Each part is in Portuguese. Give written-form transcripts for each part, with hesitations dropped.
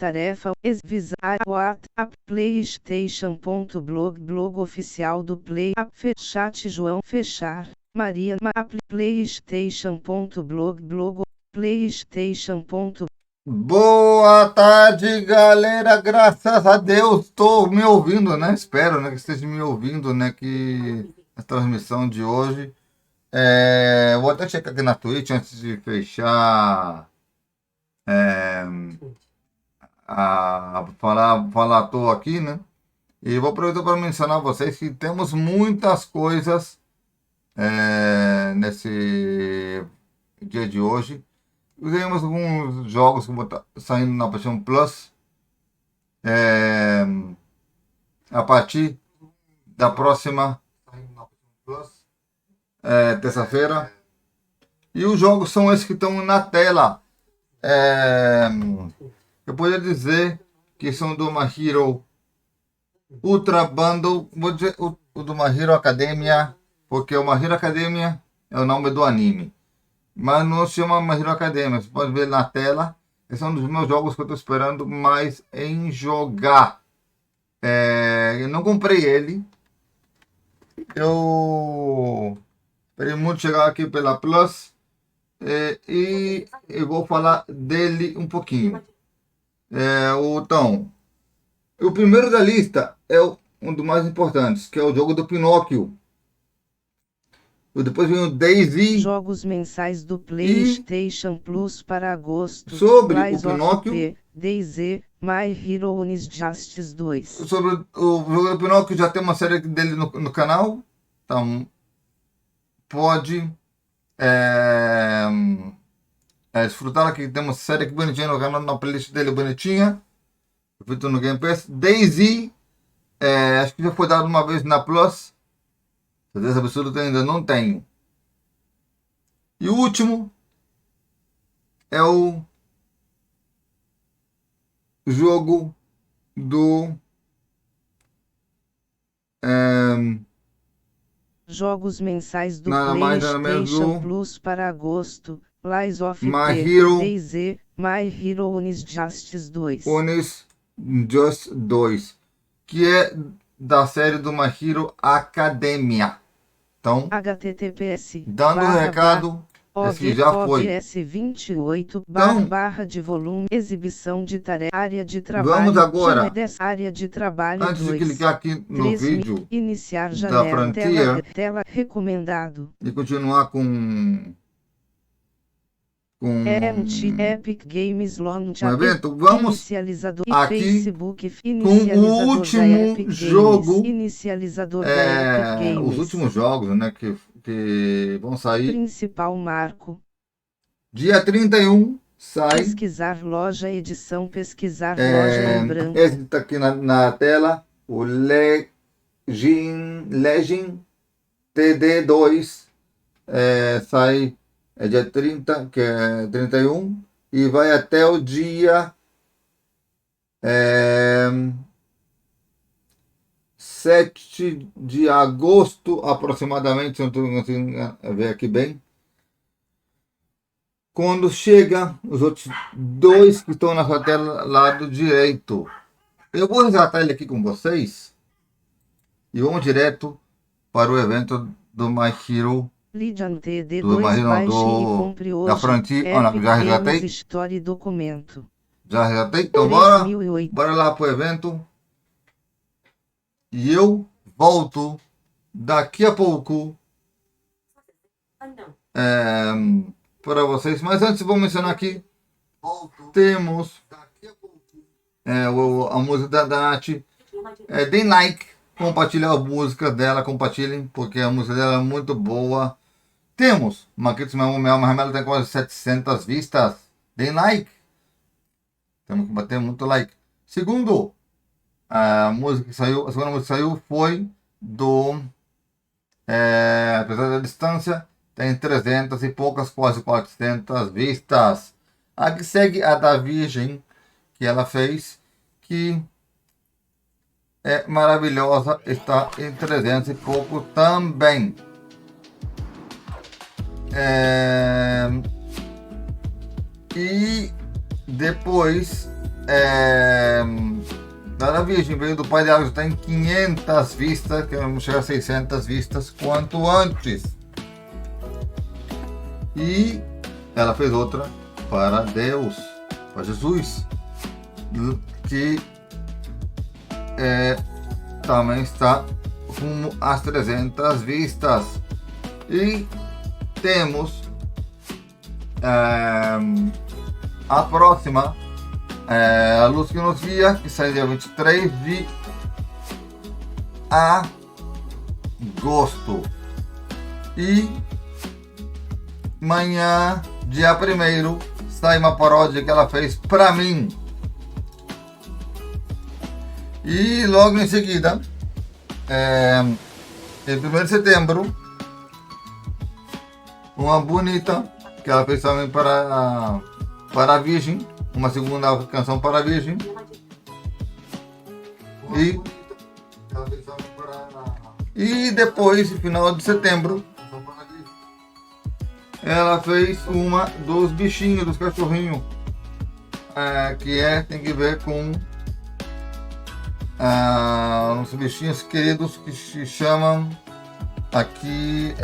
tarefa, visar, WhatsApp, PlayStation.blog oficial do Play, chat João, fechar, Maria, PlayStation.blog, PlayStation. Boa tarde, galera. Graças a Deus, estou me ouvindo, né? Espero, né, que esteja me ouvindo, né? Que a transmissão de hoje. Vou até checar aqui na Twitch antes de fechar. Falar à toa aqui, né? E vou aproveitar para mencionar a vocês que temos muitas coisas nesse dia de hoje. Temos alguns jogos que vão estar saindo na PlayStation Plus a partir da próxima terça-feira. E os jogos são esses que estão na tela. Eu poderia dizer que são do My Hero Ultra Bundle. Vou dizer o do My Hero Academia, porque o My Hero Academia é o nome do anime. Mas não se chama My Hero Academia. Você pode ver na tela. Esse é um dos meus jogos que eu estou esperando mais em jogar. Eu não comprei ele. Eu esperei muito chegar aqui pela Plus. E eu vou falar dele um pouquinho. Então, o primeiro da lista é um dos mais importantes, que é o jogo do Pinóquio. Depois vem o Daisy. Jogos mensais do PlayStation Plus para agosto. Sobre Lies o Pinóquio. of P, Daisy, My Hero Justice 2. Sobre o jogo do Pinóquio, já tem uma série dele no canal. Então, pode desfrutar aqui. Tem uma série aqui bonitinha no canal, na playlist dele bonitinha. Feito no Game Pass. Daisy, acho que já foi dado uma vez na Plus. Certeza absoluta ainda não tenho. E o último é o jogo do Jogos mensais do nada mais nada menos PlayStation do Plus para agosto. Lies of My P, Hero Daisy, My Hero Justice 2. Just 2, que é da série do My Hero Academia. Então, https dando o recado, esse que já foi. OBS 28 Então, barra de volume, exibição de tarefa, área de trabalho. Vamos agora, área de trabalho antes 2, de clicar aqui no vídeo iniciar da janela, Frontier tela recomendado. e continuar com Epic Games Launch, o evento, vamos inicializador aqui Facebook, com o último jogo, inicializador da Epic Games. os últimos jogos, né, que vão sair. Principal marco. Dia 31 sai. Pesquisar loja edição, pesquisar loja em branco. Esse está aqui na tela, o Legend TD2, sai dia 30, que é 31, e vai até o dia 7 de agosto, aproximadamente, se eu não consigo ver aqui bem. Quando chega os outros dois que estão na sua tela, lado direito. Eu vou resgatar ele aqui com vocês e vamos direto para o evento do My Hero. Do My Hero da Frontier. Já resgatei. História e documento. Já resgatei. Então bora lá para o evento. E eu volto daqui a pouco para vocês. Mas antes vou mencionar aqui. Temos a música da Nath. Deem like, compartilhar as músicas dela, compartilhem, porque a música dela é muito boa. Temos Maquitos Meu ela tem quase 700 vistas. Deem like. Temos que bater muito like. Segundo, a segunda música que saiu foi do Apesar da Distância. Tem 300 e poucas, quase 400 vistas. A que segue a da Virgem, que ela fez, que é maravilhosa, está em 300 e pouco também. E depois da Virgem veio do Pai dela, já está em 500 vistas, queremos chegar a 600 vistas quanto antes. E ela fez outra para Deus, para Jesus, que também está rumo às 300 vistas. E temos a próxima, a Luz que nos guia, que sai dia 23 de agosto. E amanhã, dia 1º, sai uma paródia que ela fez pra mim. E logo em seguida, em 1º de setembro, uma bonita que ela fez também para a Virgem, uma segunda canção para a Virgem. E depois, no final de setembro, ela fez uma dos bichinhos, dos cachorrinhos, que tem que ver com os bichinhos queridos que se chamam aqui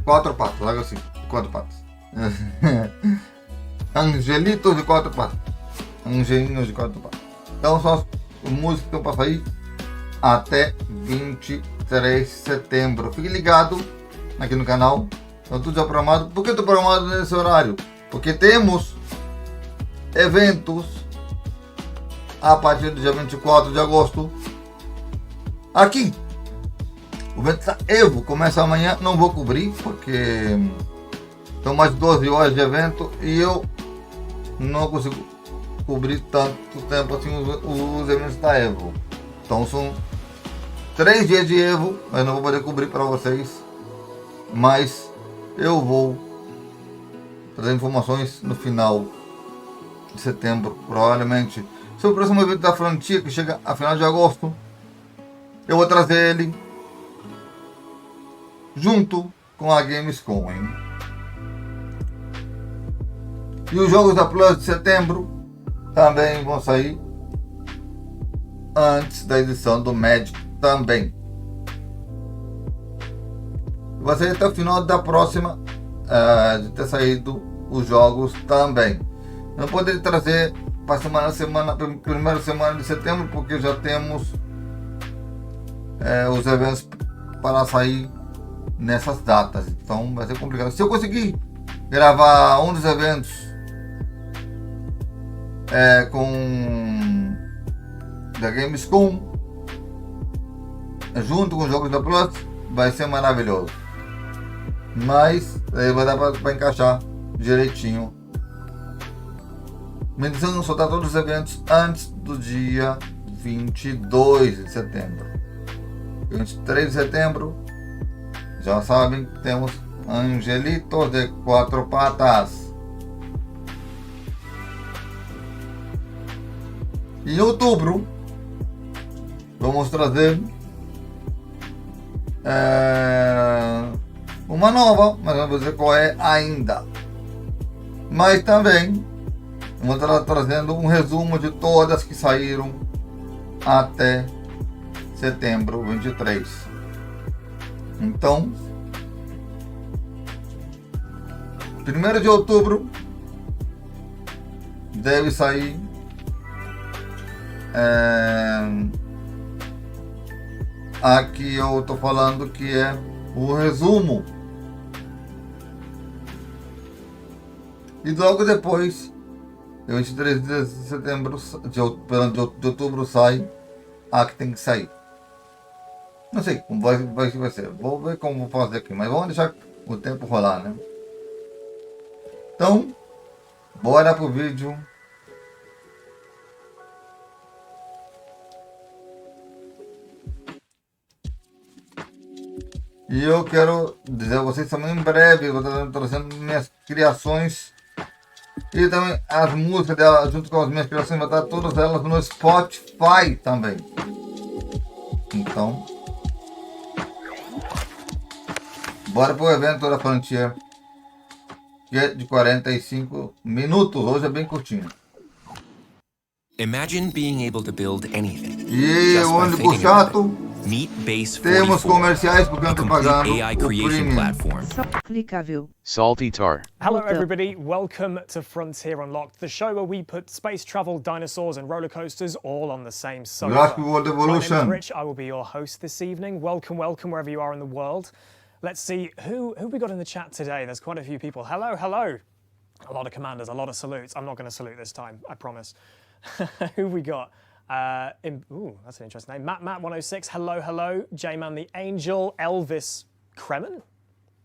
quatro patas, algo assim, 4 patas. Angelitos de 4 patas, angelinhos de 4 patas. Então são as músicas que estão para sair até 23 de setembro. Fique ligado aqui no canal. Então tudo já programado. Por que estou programado nesse horário? Porque temos eventos a partir do dia 24 de agosto aqui. O evento da Evo começa amanhã, não vou cobrir porque são mais de 12 horas de evento e eu não consigo cobrir tanto tempo assim os eventos da Evo. Então são 3 dias de Evo, mas não vou poder cobrir para vocês, mas eu vou trazer informações no final de setembro, provavelmente. Sobre o próximo evento da Frantia, que chega a final de agosto, eu vou trazer ele junto com a Gamescom, hein? E os jogos da Plus de setembro também vão sair antes da edição do Magic também. Vai sair até o final da próxima, de ter saído os jogos também. Não poderia trazer para primeira semana de setembro, porque já temos os eventos para sair nessas datas, então vai ser complicado. Se eu conseguir gravar um dos eventos com da Gamescom junto com os jogos da Plus, vai ser maravilhoso, mas vai dar para encaixar direitinho. Minha intenção é soltar todos os eventos antes do dia 22 de setembro. 23 de setembro, já sabem, temos Angelitos de 4 patas. Em outubro, vamos trazer uma nova, mas não vou dizer qual é ainda. Mas também vou estar trazendo um resumo de todas que saíram até setembro 23. Então, 1º de outubro deve sair aqui eu estou falando que é o resumo. E logo depois, 23 de setembro, de outubro, sai a que tem que sair. Não sei como vai ser. Vou ver como vou fazer aqui, mas vamos deixar o tempo rolar, né? Então, bora pro vídeo. E eu quero dizer a vocês também em breve, eu vou estar trazendo minhas criações e também as músicas dela, junto com as minhas criações, vou estar todas elas no Spotify também. Então, bora pro evento da Frontier que é de 45 minutos. Hoje é bem curtinho. Imagine being able to build anything E just by único thinking about chato, it. Meet Base temos 44, comerciais porque eu a não tô complete pagando AI o creation premium. platform. Só clicável. Salty Tar. Hello, Botão. everybody. Welcome to Frontier Unlocked, the show where we put space travel, dinosaurs, and roller coasters all on the same sofa. Jurassic World My name is Evolution. Rich. I will be your host this evening. Welcome, welcome, wherever you are in the world. Let's see who we got in the chat today. There's quite a few people. Hello, hello. A lot of commanders, a lot of salutes. I'm not going to salute this time, I promise. Who we got? Ooh, that's an interesting name. Matt106. Hello, hello. J-Man the Angel. Elvis Kremen.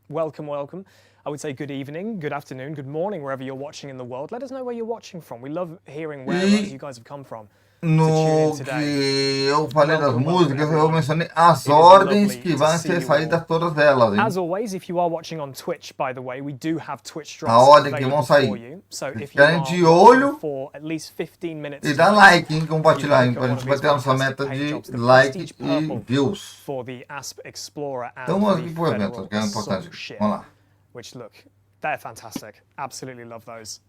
Welcome, welcome. I would say good evening, good afternoon, good morning, wherever you're watching in the world. Let us know where you're watching from. We love hearing where you guys have come from. No que eu falei das músicas, eu mencionei as ordens que vão ser saídas todas elas, hein? As always, if you are watching on Twitch, by the way, we do have Twitch drops A ordem que vão available for sair. you. So if you Ficarem are de watching olho for at least 15 minutes e dá tonight, like, hein? Compartilhar, hein? Pra gente bater a nossa meta de like e views. for the Asp Explorer and Então vamos aqui the pro evento, Federal que é importante. Assault Ship, Vamos lá. which look, they're fantastic. Absolutely love those.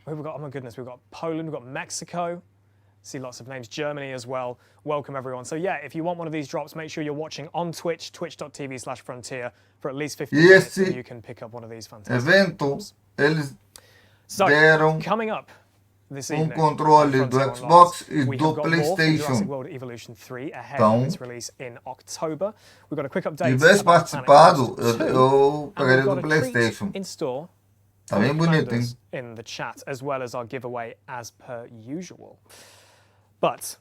Who have we got? Oh my goodness, we've got Poland, we've got Mexico. See lots of names. Germany as well. Welcome everyone. So yeah, if you want one of these drops, make sure you're watching on Twitch, twitch.tv/frontier for at least 15 minutes and you can pick up one of these fantastic Evento, drops. eles So, deram coming up this evening, controle on do Frontier Xbox Unlocked, e we do have got more from PlayStation. Jurassic World Evolution 3 ahead Então, of its release in October. We've got a quick Se update tivesse about participado, Planet Coaster 2, eu and pegaria we've do got a treat PlayStation. in store Tá for bem the bonito, hein? commanders in the chat, as well as our giveaway as per usual. But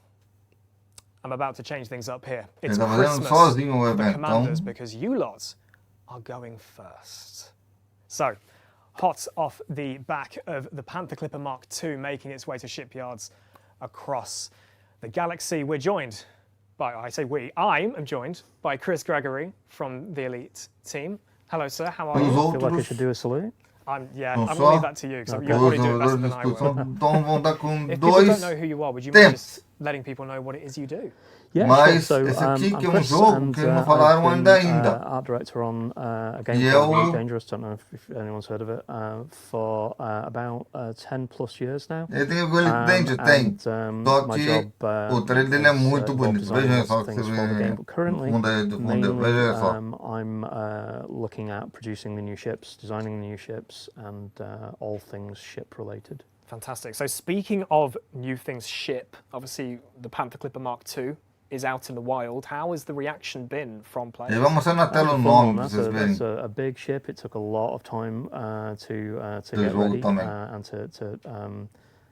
I'm about to change things up here. It's Ele tá fazendo Christmas sozinho o for the evento, commanders então because you lot are going first. So, hot off the back of the Panther Clipper Mark II making its way to shipyards across the galaxy, we're joined by, I say we, I am joined by Chris Gregory from the Elite team. Hello, sir, how are os you? I feel like I outros should do a salute. I'm Não going to só leave that to you because Okay. you'll probably do it better than I will. então vão estar com If people don't dois know who you are, would you mind tempos. just letting people know what it is you do? Yeah, Mas sure. So, esse aqui I'm que é Chris, jogo and, que não I've falaram been, ainda. art director on a game E called eu- Elite Dangerous. Don't know if anyone's heard of it. For about 10 plus years now. Ele tem o Elite Danger, tem. Só My que job, o trailer dele é is, muito involved bonito. designing Vejam lots só of que things você for the game, vê but do currently, fundo aí, do fundo. mainly, Veja só. I'm looking at producing the new ships, designing the new ships, and all things ship related. Fantastic. So speaking of new things ship, obviously the Panther Clipper Mark II is out in the wild. How has the reaction been from players? Ele vai mostrar na tela o Fun nome one, pra that's vocês verem. that's a big ship. It took a lot of time to Do get jogo ready também.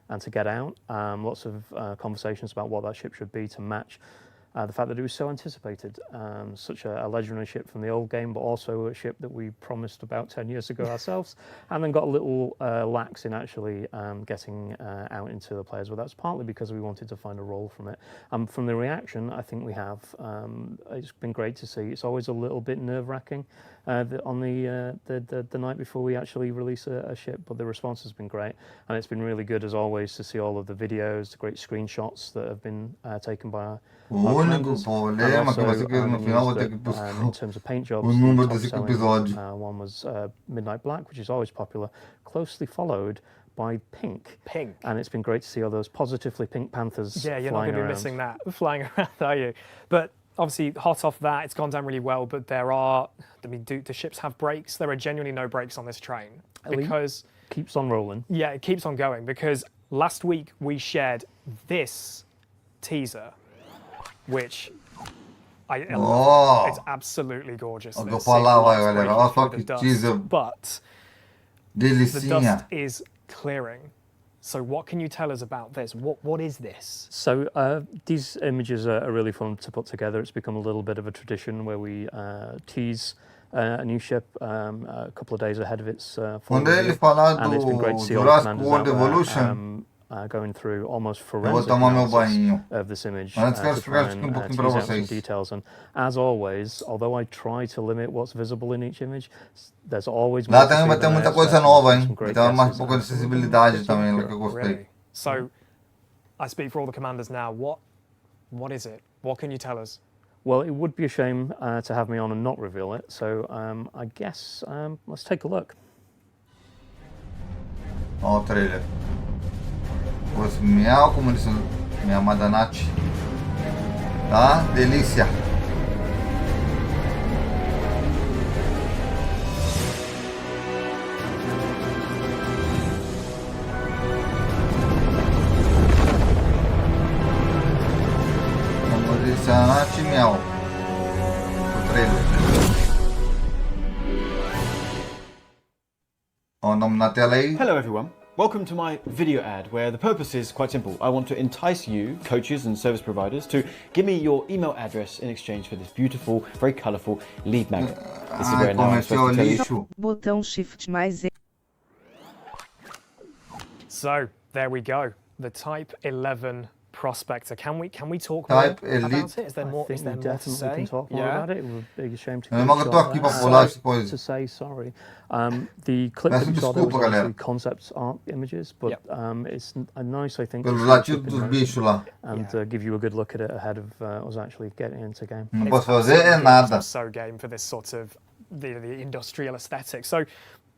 and to get out. Lots of conversations about what that ship should be to match the fact that it was so anticipated. Such a legendary ship from the old game, but also a ship that we promised about 10 years ago ourselves, and then got a little lax in actually getting out into the players. But that's partly because we wanted to find a role from it. From the reaction, I think we have. It's been great to see. It's always a little bit nerve-wracking on the night before we actually release a ship, but the response has been great, and it's been really good as always to see all of the videos, the great screenshots that have been taken by our O único commanders, problema and que vai ser also, que no the final news vou ter que that, buscar in terms of paint jobs, o the número top desse selling, episódio. one was Midnight Black, which is always popular, closely followed by Pink. Pink. And it's been great to see all those positively pink panthers Yeah, you're not flying going to be around. missing that flying around, are you? But obviously, hot off that, it's gone down really well. But there are, I mean, do the ships have brakes? There are genuinely no brakes on this train Elite because, keeps on rolling. yeah, it keeps on going. Because last week we shared this teaser, which I Oh. it's absolutely gorgeous. Olha o que Let's eu see the falava, lights galera. breaking Olha só through que the dust. teaser But the delicinha. dust is clearing. So what can you tell us about this? What is this? So these images are really fun to put together. It's become a little bit of a tradition where we tease a new ship a couple of days ahead of its full Quando ele reveal. falar And it's been great do to see all the Jurassic commanders World out there, Evolution, going through almost eu vou forensic tomar meu analysis banho. of this image Mas antes quero to explicar try aqui and pouquinho tease para out some vocês. details. And as always, although I try to limit what's visible in each image, there's always Lá more to também see vai ter than I muita coisa expect, nova, and hein? some great Então é mais um guesses pouco de and some acessibilidade pretty também, lá accurate. que eu gostei. Really? So I speak for all the commanders now. What is it? What can you tell us? Well, it would be a shame to have me on and not reveal it. So I guess let's take a look. Ó o trailer. Os miau, como disse minha amada Nath. Tá? Delícia. Como disse a Nath, miau. O trailer. Ó o nome na tela aí. Hello everyone, welcome to my video ad where the purpose is quite simple. I want to entice you, coaches and service providers, to give me your email address in exchange for this beautiful, very colourful lead magnet. This is where now I'm supposed to tell you. lixo. Botão Shift mais E. So there we go. The Type 11 Prospector. Can we talk more Type Elite. about it? Is there I more? think Is there we more to definitely say? can talk more about it. It would be a shame to Eu cut não it tô short aqui pra there. pular as coisas. To say sorry. The clip Peço that you saw there was desculpa, galera. actually concept art images, but Yep. It's nice, I think, Pelos to see it latidos in dos motion bichos lá. and give you a good look at it ahead of us actually getting into game. Não It's posso fazer é absolutely nada. I'm so game for this sort of the industrial aesthetic. So,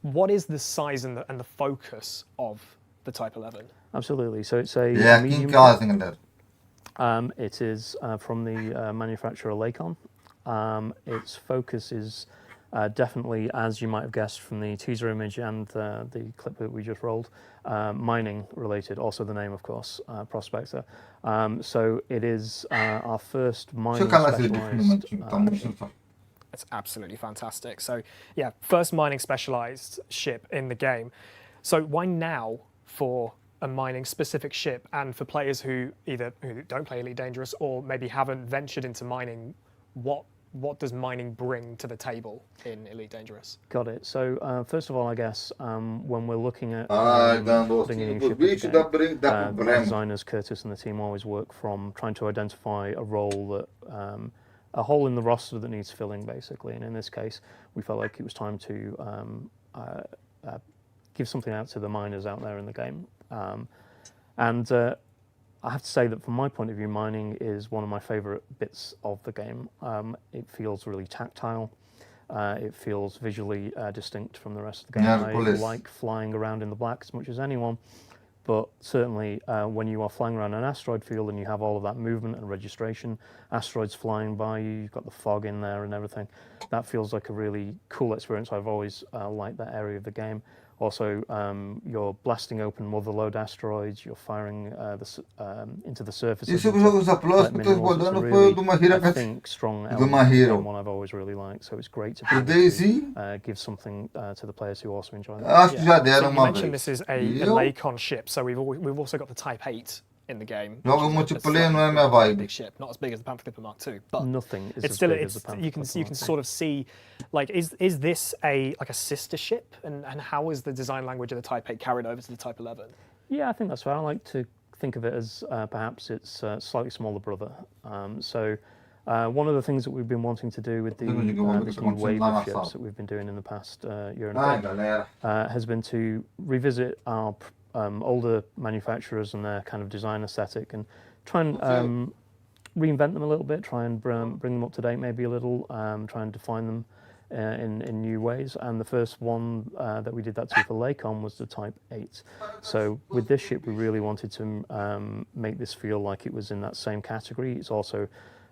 what is the size and the focus of the Type 11? Absolutely. So it's a E é aqui em medium. casa, galera. It is from the manufacturer Lakon. Its focus is definitely, as you might have guessed from the teaser image and the clip that we just rolled, mining related, also the name of course, Prospector. So it is our first Deixa mining eu calar esse vídeo um specialized momentinho. Tá muito só. It's absolutely fantastic. So, yeah, first mining specialized ship in the game. So, why now for a mining specific ship, and for players who don't play Elite Dangerous or maybe haven't ventured into mining, what does mining bring to the table in Elite Dangerous? Got it. So first of all, I guess when we're looking at Dando putting a ossinho new pros ship into bichos game, dá our problema. designers Curtis and the team always work from trying to identify a role that a hole in the roster that needs filling, basically. And in this case, we felt like it was time to give something out to the miners out there in the game. And I have to say that from my point of view, mining is one of my favourite bits of the game. It feels really tactile. It feels visually distinct from the rest of the game. I Police. like flying around in the black as much as anyone, but certainly when you are flying around an asteroid field and you have all of that movement and registration, asteroids flying by you, you've got the fog in there and everything, that feels like a really cool experience. I've always liked that area of the game. Also, you're blasting open mother lode asteroids, you're firing into the surface. E sobre os jogos da Plus que eu tô rodando foi o do My Hero I think strong do My Hero. one I've always really liked, so it's great to O be able Daisy, to give something to the players who also enjoy that. acho que já So deram you uma mentioned vez. this is a Eu Lakon ship, so we've also got the Type 8 in the game. Jogo which is a multiplayer não é minha slightly vibe. big ship, not as big as the Panther Clipper Mark II, but Nothing is it's as still big as the Panther you can Clipper Mark II. sort of see, like, is this a sister ship, and how is the design language of the Type 8 carried over to the Type 11? Yeah, I think that's fair. I like to think of it as perhaps its slightly smaller brother. So one of the things that we've been wanting to do with this new wave of ships that we've been doing in the past year and Ai, a bit galera. has been to revisit our older manufacturers and their kind of design aesthetic and try and reinvent them a little bit, try and bring them up to date maybe a little, try and define them in new ways. And the first one that we did that to for Lakon was the Type 8. So with this ship, we really wanted to make this feel like it was in that same category. It's also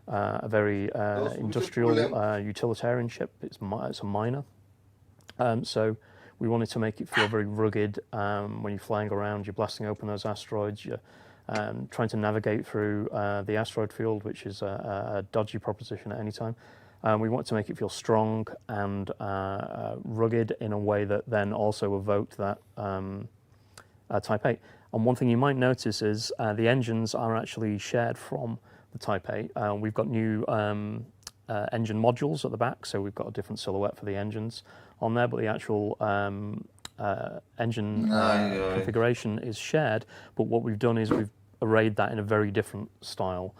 a very industrial utilitarian ship. It's a miner. So we wanted to make it feel very rugged when you're flying around, you're blasting open those asteroids, you're trying to navigate through the asteroid field, which is a dodgy proposition at any time. We wanted to make it feel strong and rugged in a way that then also evoked that Type 8. And one thing you might notice is the engines are actually shared from the Type 8. We've got new engine modules at the back, so we've got a different silhouette for the engines on there, but the actual engine configuration is shared. But what we've done is we've arrayed that in a very different style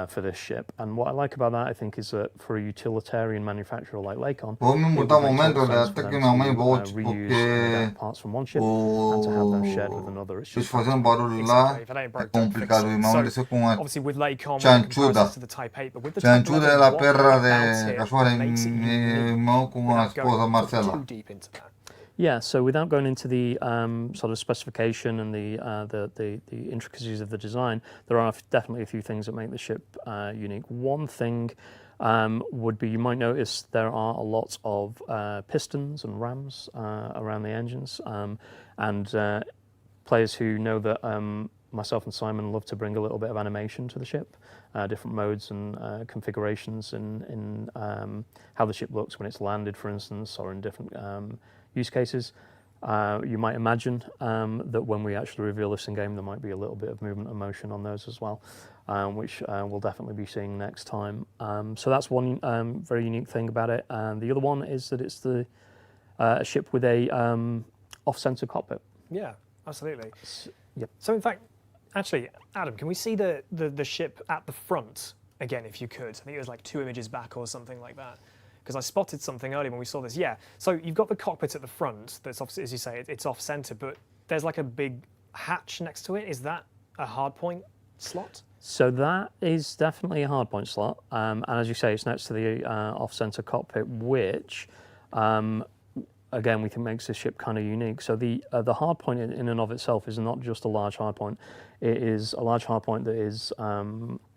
for this ship. And what I like about that, I think, is that for a utilitarian manufacturer like Lakon, Vou me mudar um momento, até que minha mãe volte, reuse porque parts from one ship and to have them shared with another. It's eles just fazendo barulho lá If it ain't é broke, don't fix complicado. O it. irmão So, desceu com a obviously with Lakon, Chanchuda. to the Type 8, but with the Type Chanchuda 11, é a what perra about de it cachorro, é makes it meu unique irmão com a without going esposa Marcela. too deep into that? Yeah, so without going into the sort of specification and the intricacies of the design, there are definitely a few things that make the ship unique. One thing would be, you might notice there are a lot of pistons and rams around the engines, and players who know that myself and Simon love to bring a little bit of animation to the ship, different modes and configurations in how the ship looks when it's landed, for instance, or in different use cases. You might imagine that when we actually reveal this in game, there might be a little bit of movement and motion on those as well, which we'll definitely be seeing next time. So that's one very unique thing about it. And the other one is that it's a ship with a off-center cockpit. Yeah, absolutely. Yep. So in fact, actually, Adam, can we see the ship at the front again, if you could? I think it was like 2 images back or something like that. Because I spotted something earlier when we saw this. Yeah, so you've got the cockpit at the front that's, obviously, as you say, it's off-center, but there's like a big hatch next to it. Is that a hardpoint slot? So that is definitely a hardpoint slot. And as you say, it's next to the off-center cockpit, which, again, we think makes this ship kind of unique. So the hardpoint in and of itself is not just a large hardpoint. It is a large hardpoint that is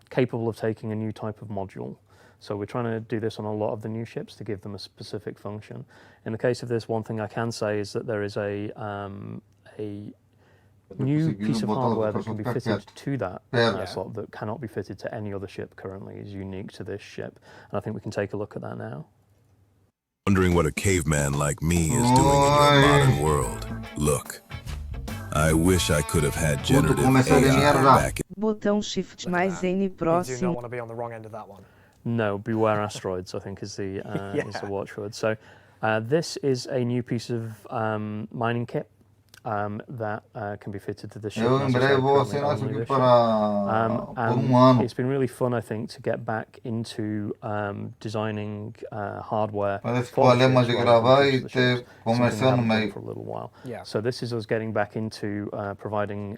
capable of taking a new type of module. So we're trying to do this on a lot of the new ships to give them a specific function. In the case of this, one thing I can say is that there is a new piece of hardware that can be fitted to that slot that cannot be fitted to any other ship currently. Is unique to this ship. And I think we can take a look at that now. Wondering what a caveman like me is doing in your modern world. Look, I wish I could have had generative AI back in... Botão Shift mais N You do not próximo. want to be on the wrong end of that one. No, beware asteroids, I think is the is the watchword. So this is a new piece of mining kit that can be fitted to the ship. Eu em breve vou assinar isso aqui para por ano. It's been really fun, I think, to get back into designing hardware Parece que for vou the ler mais ships de rather than gravar just e the ter ships, something we comercial no haven't done meio. for a little while. Yeah. So this is us getting back into providing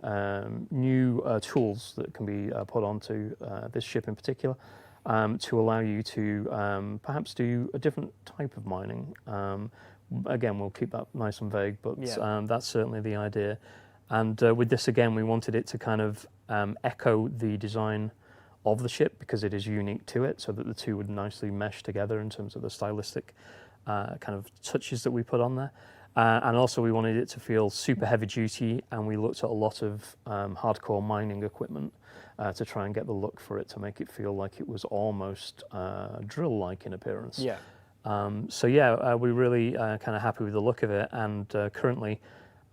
new tools that can be put onto this ship in particular. To allow you to perhaps do a different type of mining. Again, we'll keep that nice and vague, but that's certainly the idea. And with this, again, we wanted it to kind of echo the design of the ship because it is unique to it, so that the two would nicely mesh together in terms of the stylistic kind of touches that we put on there. And also we wanted it to feel super heavy duty, and we looked at a lot of hardcore mining equipment to try and get the look for it to make it feel like it was almost drill-like in appearance. Yeah. So yeah, we're really kind of happy with the look of it, and currently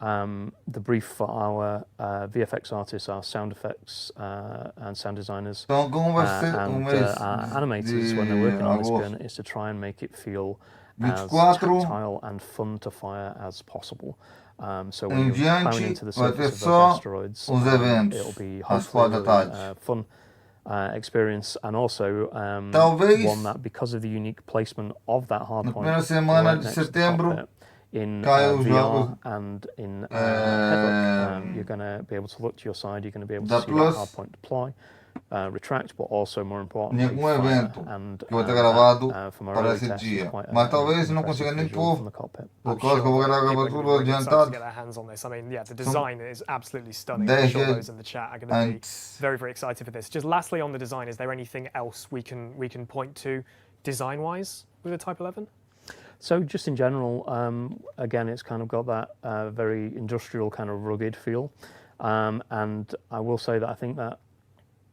the brief for our VFX artists, our sound effects and sound designers, Então, como vai ser o and mês our animators when they're de working on this agosto? gun is to try and make it feel as 24 tactile and fun to fire as possible. So when Em you're plowing diante, into the vai ter surface of só those asteroids, os eventos, it'll be às hopefully a 4 da really, tarde. fun experience, and also Talvez one that, because of the unique placement of that hard na point primeira semana right de next to the setembro, cockpit, in caem os VR jogos and in headlock, you're going to be able to look to your side, you're going to be able to da see that Plus, hard point deploy, retract, but also more importantly, nenhum evento and que vai ter gravado from our para early esse tests, dia. quite Mas an talvez não impressive consiga nem visual pôr, from the cockpit. por causa que eu vou gravar people are tudo gonna be really excited to adiantado. get their hands on this. I mean, yeah, the design is absolutely stunning. 10 I'm sure dias those in the chat are going to be antes. very, very excited for this. Just lastly on the design, is there anything else we can point to design-wise with the Type 11? So just in general, again, it's kind of got that very industrial kind of rugged feel. And I will say that I think that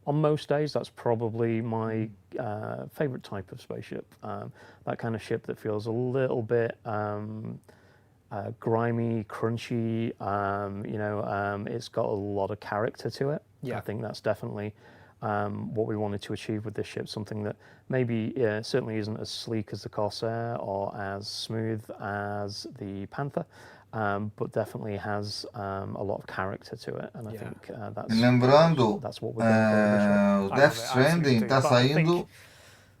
on most days, that's probably my favorite type of spaceship. That kind of ship that feels a little bit grimy, crunchy, it's got a lot of character to it. Yeah. I think that's definitely what we wanted to achieve with this ship, something that maybe certainly isn't as sleek as the Corsair or as smooth as the Panther, but definitely has a lot of character to it, and I think Lembrando, that's what we're going o Death Stranding está saindo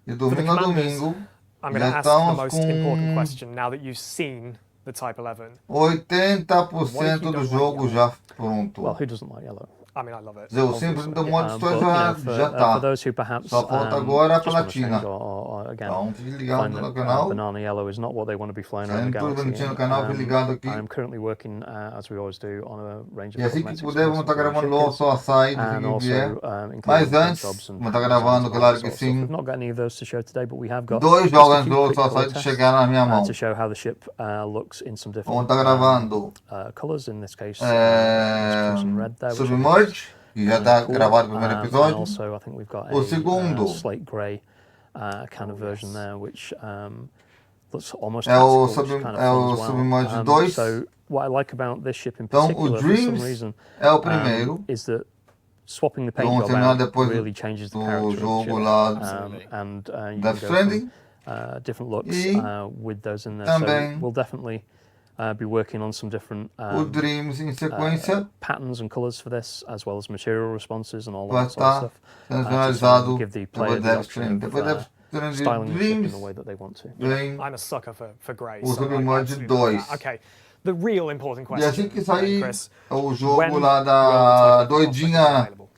de domingo a domingo. I'm going to Já ask the estamos most important com question now that you've seen the Type 11. 80% do jogo já pronto. Well, who doesn't like yellow? I mean, I love it. O simples do modo But, história you know, já for tá. those who perhaps Só falta agora a just wanna change platina. or again, Então, fique ligado find no that canal. banana yellow is not what they want to be flying around the Saindo tudo galaxy bonitinho no in. canal, fique ligado aqui. I'm currently working, as we always do, on a range of E assim que cosmetics puder, vamos estar for gravando ship logo kits, só a side, and que vier. also Mas including paint antes, jobs and vamos estar designs gravando, and all claro that que sort of stuff. sim. We've not got any of those to show today, but we have got Dois just a jogos few do quick só colour side tests, chegaram na minha mão. to show how the ship looks in some Vamos different estar gravando colours. In this case, crimson red there, which I think is Submerge, que já está cool. gravado o primeiro And episódio. also, I think we've got O a segundo slate grey kind of version there, which looks almost é o, tactical, which is kind of é fun o as well. Submerge 2. So what I like about this ship in Então, particular, o for some Dreams reason, é o primeiro. is that swapping the paint Vamos job terminar out depois really changes the do character of the jogo ship. lá And you Death can go Stranding. from different looks E with those in there. também So we'll definitely be working on some different o Dreams em sequência. patterns and colours for this, as well as material responses and all Vai that sort of estar stuff. sendo To finalizado give the depois player de the Death option Stranding. of Depois de Death styling Stranding the ship in Dreams the way that they want to. vem I'm a sucker for grey. o So I Submerge absolutely love 2. that. Okay, the real important E question, assim que sair Chris, o jogo when lá will da the title doidinha be available?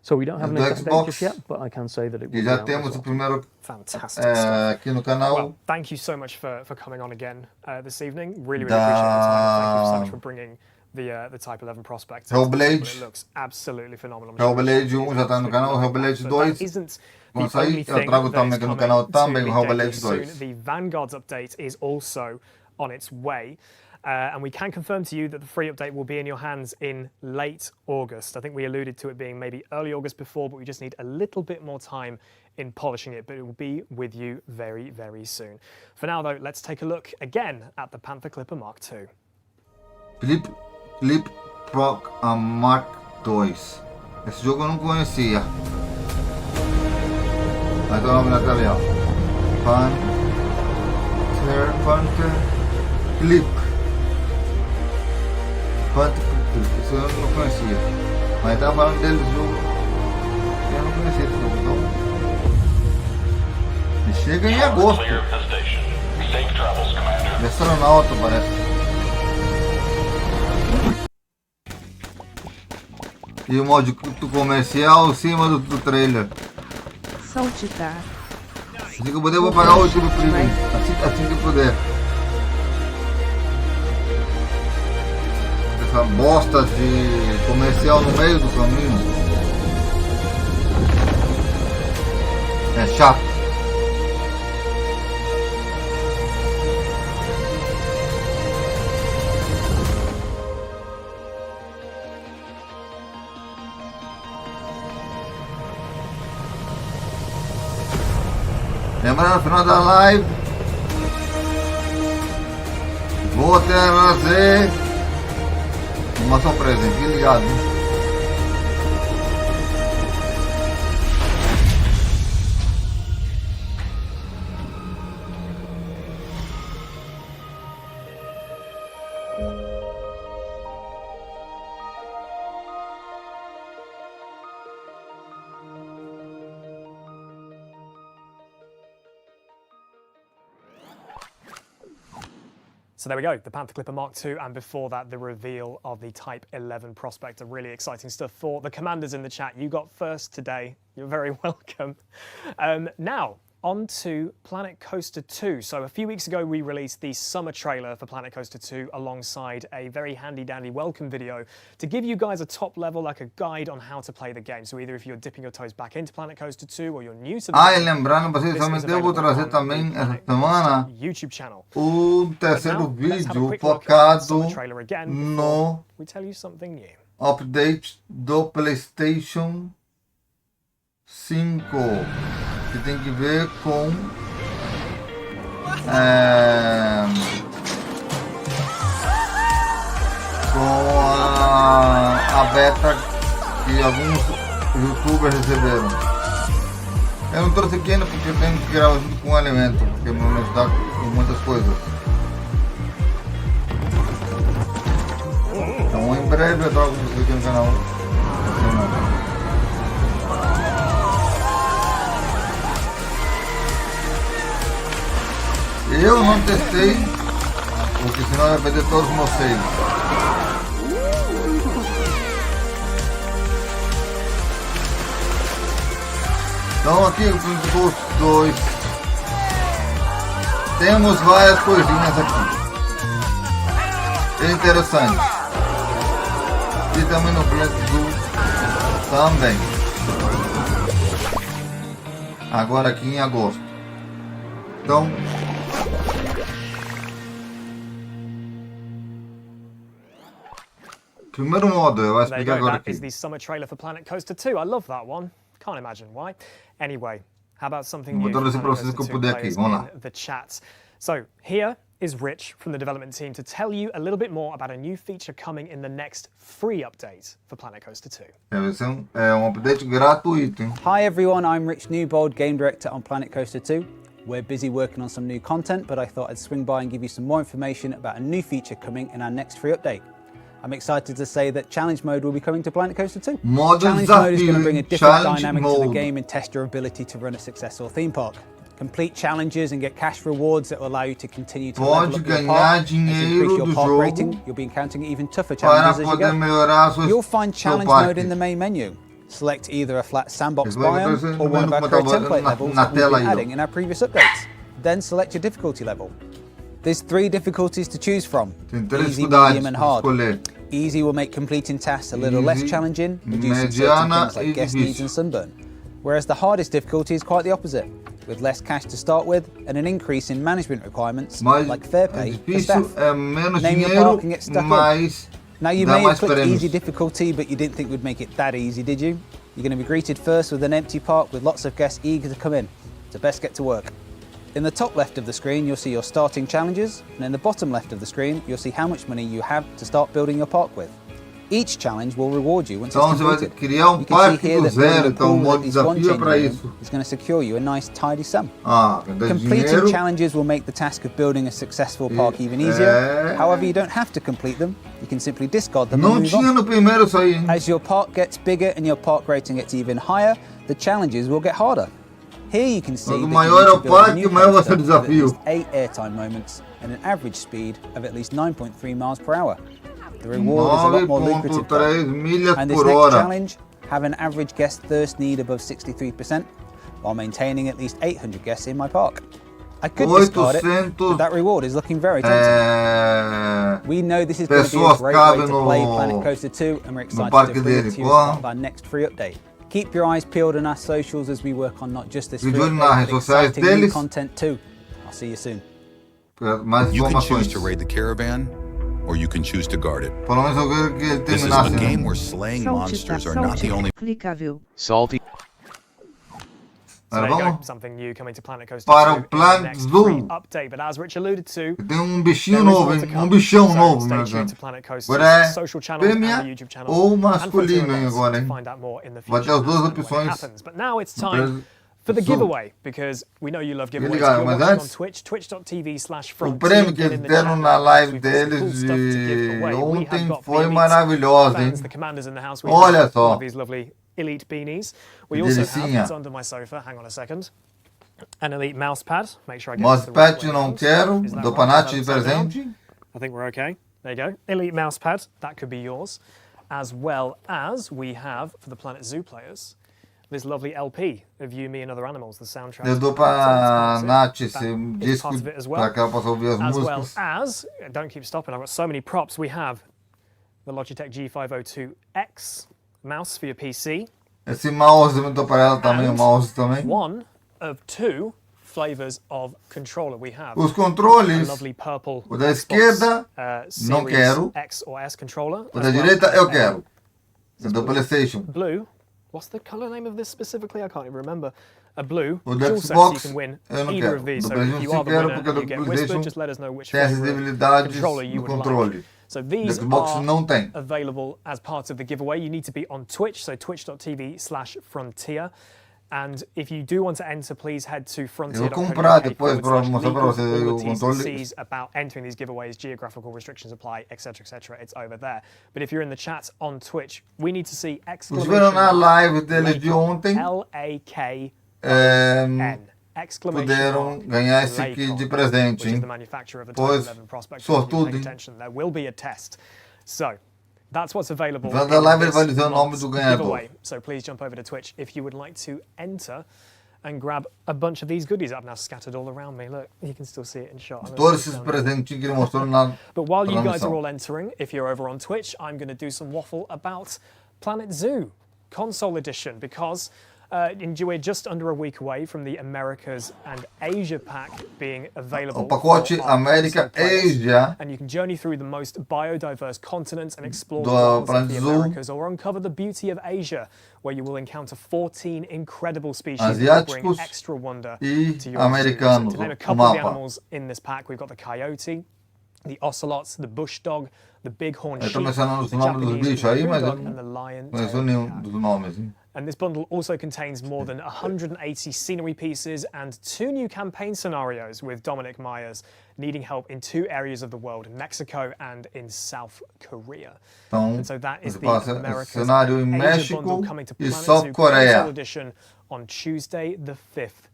So we don't have an do exact date Xbox, just yet, but I can say that it will e be já out temos as o well. Fantastic primeiro stuff. aqui no canal Well, thank you so much for coming on again this evening. Really, really appreciate the time. Thank you so much for bringing the Type 11 prospect. Hellblade. It looks absolutely phenomenal. Hellblade 1 já está no canal, Hellblade 2 isn't vão the only sair. Eu thing trago that is também aqui no coming canal to também be o Hellblade dangerously 2. soon. The Vanguard's update is also on its way. And we can confirm to you that the free update will be in your hands in late August. I think we alluded to it being maybe early August before, but we just need a little bit more time in polishing it, but it will be with you very, very soon. For now, though, let's take a look again at the Panther Clipper Mark II. Clip Proc Mark II. Esse jogo eu não conhecia. Mas tá o nome na tela aí, ó. Panther Clip. Panther Clip. Esse eu não conhecia. Mas tava falando dele do jogo. Eu não conhecia esse jogo, então. E chega em agosto. De astronauta, parece. E o modo comercial em cima do trailer. Saltitar. Assim que eu puder, eu vou pagar o YouTube Premium. Assim que puder. Essa bosta de comercial no meio do caminho. É chato. Lembrando, no final da live, vou trazer uma surpresa, fique ligado. So there we go, the Panther Clipper Mark II, and before that, the reveal of the Type 11 prospector. Really exciting stuff for the commanders in the chat. You got first today. You're very welcome. Now, on to Planet Coaster 2. So a few weeks ago, we released the summer trailer for Planet Coaster 2 alongside a very handy-dandy welcome video to give you guys a top level, like a guide on how to play the game. So either if you're dipping your toes back into Planet Coaster 2 or you're new to the E game, lembrando, vocês também eu vou trazer também essa semana YouTube channel. o terceiro vídeo focado no We tell you something new. update do PlayStation 5, que tem que ver com a beta que alguns youtubers receberam. Eu não trouxe aqui ainda porque eu tenho que gravar junto com o Elemento, porque me ajudar com muitas coisas. Então em breve eu trago vocês aqui no canal. Eu não testei, porque senão eu ia perder todos os meus saves. Então aqui os dois. Temos várias coisinhas aqui. É interessante. E também no Black Zoo também. Agora aqui em agosto. Então, primeiro modo, eu vou There you explicar go. agora That is aqui. the summer trailer for Planet Coaster 2. I love that one. Can't imagine why. Anyway, how about something new? Vou torcer for para Planet vocês que eu Coaster 2 puder aqui. players Vamos lá. in the chat. So here is Rich from the development team to tell you a little bit more about a new feature coming in the next free update for Planet Coaster 2. É um update gratuito, hein? Hi everyone, I'm Rich Newbold, Game Director on Planet Coaster 2. We're busy working on some new content, but I thought I'd swing by and give you some more information about a new feature coming in our next free update. I'm excited to say that Challenge Mode will be coming to Planet Coaster 2. Modo Challenge Mode is going to desafio, bring a different Challenge dynamic to the Mode. game and test your ability to run a successful theme park. Complete challenges and get cash rewards that will allow you to continue to level Pode up your ganhar park. As you dinheiro increase your do park jogo rating, you'll be encountering even tougher para challenges as you poder go. melhorar You'll find seu Challenge parque. Mode in the main menu. Select either a flat sandbox Vocês vão biome aparecer or one of our no current computador template levels na that we've tela been aí, ó. adding in our previous updates. Then select your difficulty level. There's 3 difficulties to choose from: Tem 3 easy, dificuldades medium and para hard. escolher. Easy will make completing tasks a little less Easy, challenging, reducing certain mediana things like e guest difícil. needs and sunburn. Whereas the hardest difficulty is quite the opposite, with less cash to start with and an increase in management requirements Mas like fair é pay for difícil, staff. é menos Name your dinheiro, park and get stuck in. mas Now you dá may have mais clicked prêmios. easy difficulty, but you didn't think we'd make it that easy, did you? You're going to be greeted first with an empty park with lots of guests eager to come in. So best get to work. In the top left of the screen, you'll see your starting challenges, and in the bottom left of the screen, you'll see how much money you have to start building your park with. Each challenge will reward you once Então it's você vai completed. criar You can see parque here do that building zero, a então o pool modo with at least one desafio é para changing isso. room is going to secure you a nice tidy sum. Ganhar Completing dinheiro. challenges will make the task of building a successful park even easier. However, you don't have to complete them. You can simply discard them and Não move on. tinha no primeiro isso aí, hein? As your park gets bigger and your park rating gets even higher, the challenges will get harder. Here you can see that Quanto you maior need é to o build a parque, new maior vai ser coaster o with at desafio. least 8 airtime moments and an average speed of at least 9.3 miles per hour. The reward is a lot more lucrative though. 9.3 milhas And this por next hora. challenge, have an average guest thirst need above 63% while maintaining at least 800 guests in my park. I could discard it, but that reward is looking very tempting. We know this is going to be a Pessoas great way cabem to play no- Planet Coaster 2 and we're excited parque to bring dele. it to you as part of our next free update. Keep your eyes peeled on our socials as we work on not just this free Fique de olho update, nas but redes sociais exciting new deles. content too. I'll see you soon. Mais You can choose informações. to raid the caravan, or you can choose to guard it. Pelo menos eu quero que ele This is terminasse. a game where slaying monsters are not the only Clicável. Salty. So Agora there you go, vamos something new coming to Planet Coaster para 2 o in the Planet next Zoo. free update. But as Rich alluded to, Tem um there bichinho is novo, more hein? to come. Bichão So novo, stay meu tuned Deus. to Planet Coaster's Agora é social channels and the fêmea YouTube channel ou and masculino, hein, Frontier agora, to hein? find out more in the Vai future ter as duas as and when it opções. happens. But now it's time for the Zoo. giveaway, because we know you love giveaways. If ligado, you're mas watching on antes, Twitch, O twitch.tv/frontier. prêmio que Get eles in the deram chat na now, live we've got some deles cool stuff to give de away. We have ontem got foi the elite maravilhosa, hein? fans, the commanders in the house. We Olha have só. one of these lovely elite beanies. We Que also have, delicinha. it's under my sofa, hang on a second, an elite mouse pad. Make sure I get this the right Mousepad way não around. quero, Is that do right? Panati Is de that upside down? presente. I think we're okay. There you go. Elite mouse pad, that could be yours. As well as we have, for the Planet Zoo players, this lovely LP of You, Me and Other Animals, the soundtrack. Eu dou So pra that's Nath part esse of it. That is disco part of it as pra well. que ela possa ouvir as As well músicas. as, don't keep stopping, I've got so many props. We have the Logitech G502X mouse for your PC. Esse mouse eu dou pra ela também, o And mouse também. one of 2 flavors of controller. We have Os a controles, lovely purple o da Xbox, esquerda, não Series quero. X or S controller. o as da well direita as eu a quero. O do PlayStation. Blue. What's the color name of this specifically? I can't even remember. A blue O do dual set, so Xbox, you can win eu não either quero. of these. Do So if PlayStation you sim are the quero, winner porque and do you get whispered, PlayStation just let us know which tem as flavor of habilidades controller you do would controle. like. So Do these Xbox are não tem. available as part of the giveaway. You need to be on Twitch, so twitch.tv/frontier. And if you do want to enter, please head to Eu vou comprar depois para frontier.co.uk/legal. mostrar para All vocês the o T's and controle. C's about entering these giveaways, geographical restrictions apply, etc., etc. It's over there. But if you're in the chat on Twitch, we need to see Os viram na exclamation live deles de ontem. L-A-K-O-N. Exclamation Puderam mark, ganhar esse Lakon, aqui de presente, which is hein? the manufacturer of the Pois, Type 11 prospect. sortudo, Pay hein? attention. There will be a test. So, that's what's available. Vai dar in live, ele this vai dizer o nome month's do ganhador. giveaway. So please jump over to Twitch if you would like to enter and grab a bunch of these goodies I've now scattered all around me. Look, you can still see it in shot. Todos esses presentinhos que ele mostrou na But while you guys are transmissão. all entering, if you're over on Twitch, I'm going to do some waffle about Planet Zoo Console Edition, because we're just under a week away from the Americas and Asia pack being available. O pacote for our América console players. Asia And you can journey through the most biodiverse continents and explore the do wonders of Planet the Zoo Americas, or uncover the beauty of Asia, where you will encounter 14 incredible species that will bring asiáticos extra wonder e to your zoo. americanos. To name a O couple of the mapa. animals in this pack, we've got the coyote, the ocelots, the bush dog, the bighorn Eu sheep, tô mencionando os the nomes dos Japanese bichos aí, mas eu bulldog, and the lion. não conheço nenhum dos nomes. Hein? And this bundle also contains more than 180 scenery pieces and 2 new campaign scenarios, with Dominic Myers needing help in 2 areas of the world, Mexico and in South Korea. Então, And so that is você the passa Americas cenário em Asia México bundle coming to e Planet South Zoo Korea. Console Edition on Tuesday, the 5th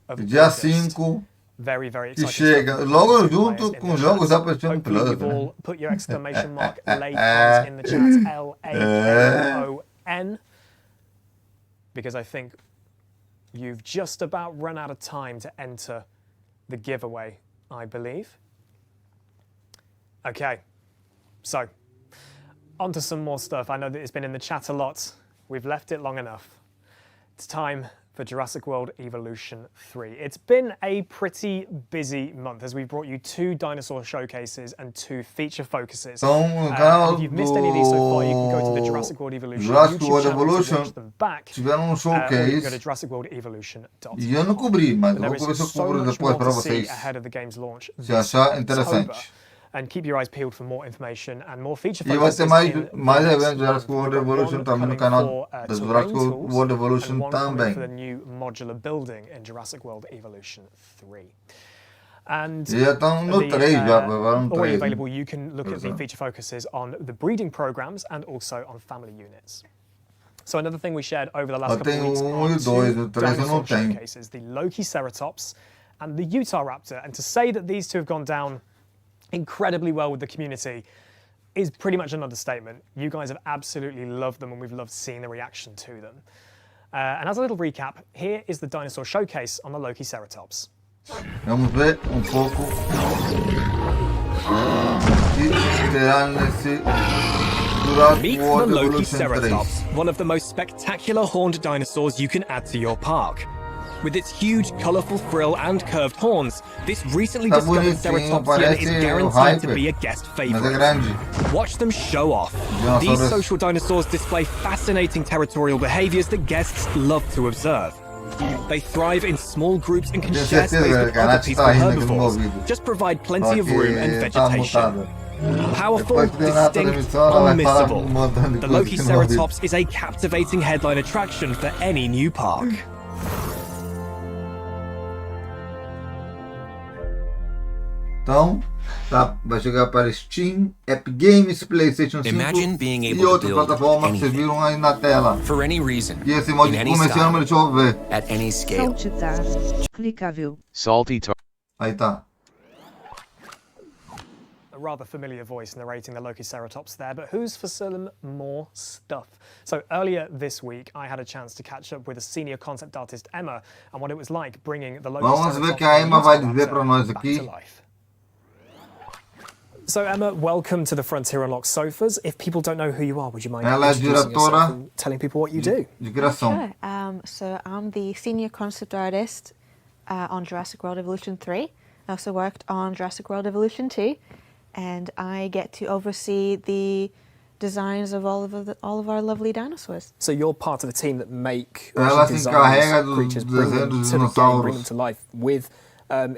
of Dia August. 5 Very, very que exciting chega stuff. logo Players junto in com the os jogos da chat. PlayStation Hopefully Plus. you've Né? all put your exclamation mark Lakons in the chat, LAKON, because I think you've just about run out of time to enter the giveaway, I believe. Okay, so on to some more stuff. I know that it's been in the chat a lot. We've left it long enough. It's time for Jurassic World Evolution 3. It's been a pretty busy month as we've brought you 2 dinosaur showcases and 2 feature focuses. Então, no canal If you've missed any of these so far, you can go to the Jurassic World Evolution Jurassic YouTube World channel to Evolution, watch them back. tiveram um Or you can go to showcase jurassicworldevolution.com. e eu não cobri, mas eu There vou is cobrir se eu so cubro much depois more para to see vocês, ahead of the game's launch se this achar October. interessante. And keep your eyes peeled for more information and more feature E vai focuses ter mais in mais the next eventos de Jurassic month. World We've got Evolution one também no coming canal for, da terrain Jurassic tools, World and Evolution one coming for the também. new modular building in Jurassic World Evolution 3. And E já estão no the, 3 já, levaram already 3. available, you can look at the feature focuses on the breeding programs and also on family units. So another thing we shared over the last Eu couple of tenho weeks 1 e are 2, 2 o 3 eu dinosaur não tenho. showcases, the Lokiceratops and the Utah Raptor. And to say that these 2 have gone down incredibly well with the community is pretty much an understatement. You guys have absolutely loved them, and we've loved seeing the reaction to them. And as a little recap, here is the dinosaur showcase on the Lokiceratops. Vamos ver um pouco o que terá nesse Jurassic Meet the World Evolution 3. Lokiceratops, one of the most spectacular horned dinosaurs you can add to your park. With its huge, colourful frill and curved horns, this recently Tá discovered bonitinho, Ceratops unit is parece guaranteed to hyper, be a guest mas é favourite. grande. Watch them show off. Dinosaurs. These social dinosaurs display fascinating territorial behaviours that guests love to observe. They thrive in small groups and can Tenho share certeza space que with a other Nath peaceful está rindo aqui no meu herbivores. ouvido. Just provide Só plenty of room and que tá vegetation. mutada. Powerful, Depois que deu na distinct, transmissão, ela vai falar unmissable. um montão de The coisa aqui no meu ouvido. Lokiceratops is a captivating headline attraction for any new park. Então, tá, vai chegar para Steam, Epic Games, PlayStation 5 Imagine being able e to outras build plataformas que vocês anything. viram aí na tela. For any reason, E esse mod in any comercial, mas style, deixa eu ver. at any scale. Saltitar. Clicável. Salty tar. Aí tá. A rather familiar voice narrating the Lokiceratops there, but who's for some more stuff? So earlier this week, I had a chance to catch up with a senior concept artist, Emma, and what it was like bringing the Vamos ver o Lokiceratops que a Emma vai and dizer para nós back aqui. to life. So Emma, welcome to the Frontier Unlocked Sofas. If people don't know who you are, would you mind Ela é introducing yourself diretora and telling people what you do? de criação. Sure. So I'm the senior concept artist on Jurassic World Evolution 3. I also worked on Jurassic World Evolution 2, and I get to oversee the designs of all of our lovely dinosaurs. So you're part of the team that make Ela se encarrega dos creatures, bring them desenhos dos to the game, bring them dinossauros. to life with